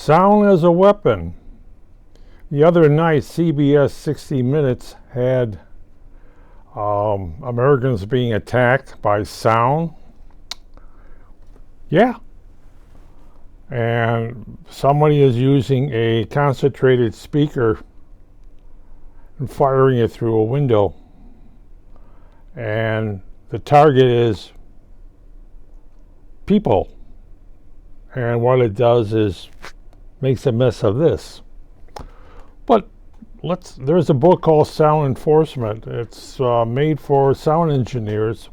Sound as a weapon. The other night, CBS 60 Minutes had Americans being attacked by sound. Yeah. And somebody is using a concentrated speaker and firing it through a window. And the target is people. And what it does is makes a mess of this. But there's a book called Sound Enforcement. It's made for sound engineers,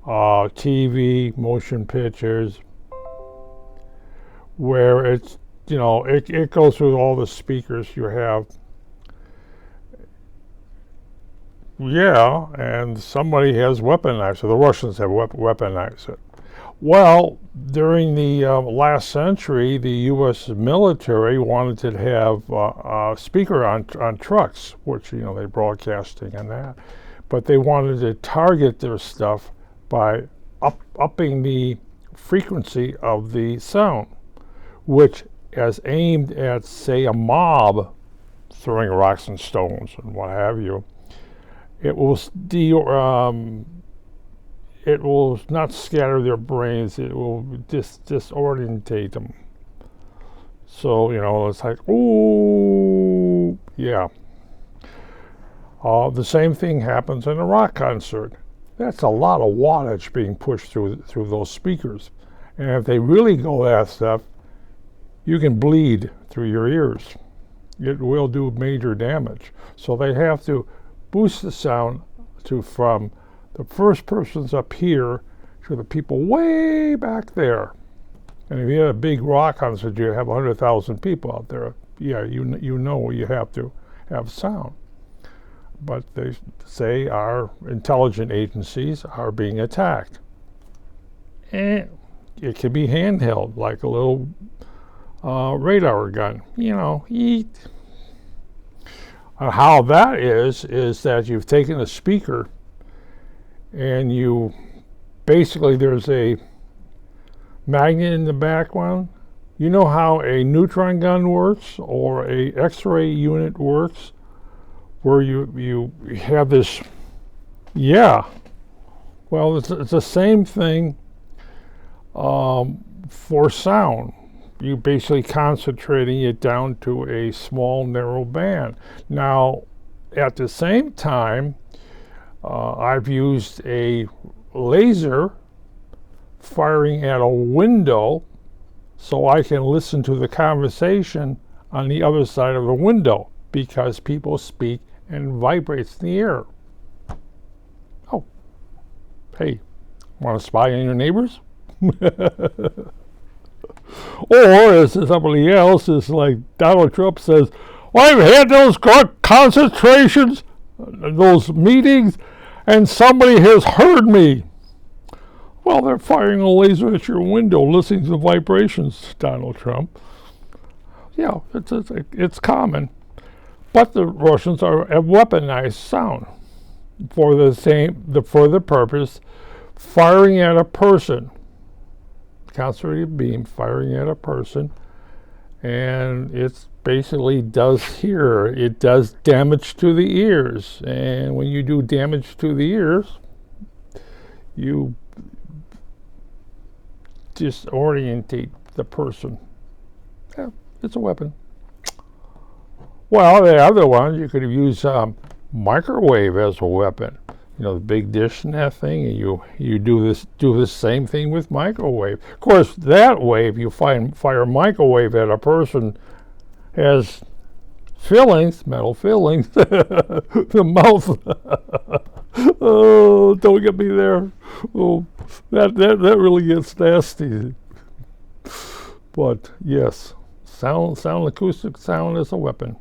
TV, motion pictures, where it's, it goes through all the speakers you have. Yeah, and somebody has weaponized it. The Russians have weaponized it. Well, during the last century, the U.S. military wanted to have a speaker on trucks, which, they're broadcasting and that. But they wanted to target their stuff by upping the frequency of the sound, which is aimed at, say, a mob throwing rocks and stones and what have you. It will not scatter their brains. It will disorientate them. So, it's like, ooh, yeah. The same thing happens in a rock concert. That's a lot of wattage being pushed through those speakers. And if they really go that stuff, you can bleed through your ears. It will do major damage. So they have to boost the sound from the first person's up here to the people way back there. And if you had a big rock concert, you have 100,000 people out there. Yeah, you know you have to have sound. But they say our intelligence agencies are being attacked. And it can be handheld, like a little radar gun. How that is that you've taken a speaker and there's a magnet in the background. You know how a neutron gun works or a X-ray unit works, where you have this, yeah. Well, it's the same thing for sound. You basically concentrating it down to a small, narrow band. Now, at the same time, I've used a laser firing at a window so I can listen to the conversation on the other side of the window, because people speak and vibrates in the air. Oh, hey, want to spy on your neighbors? Or as somebody else is like Donald Trump says, well, I've had those concentrations, those meetings, and somebody has heard me. Well, they're firing a laser at your window, listening to the vibrations, Donald Trump. Yeah, it's common. But the Russians have weaponized sound for the purpose, firing at a person. Concentrated beam firing at a person, and it basically it does damage to the ears. And when you do damage to the ears, you disorientate the person. Yeah, it's a weapon. Well, the other one, you could use microwave as a weapon. The big dish and that thing, and you do the same thing with microwave. Of course, that way, if you fire microwave at a person, has fillings, metal fillings, the mouth. Oh, don't get me there. Oh, that really gets nasty. But yes, acoustic sound is a weapon.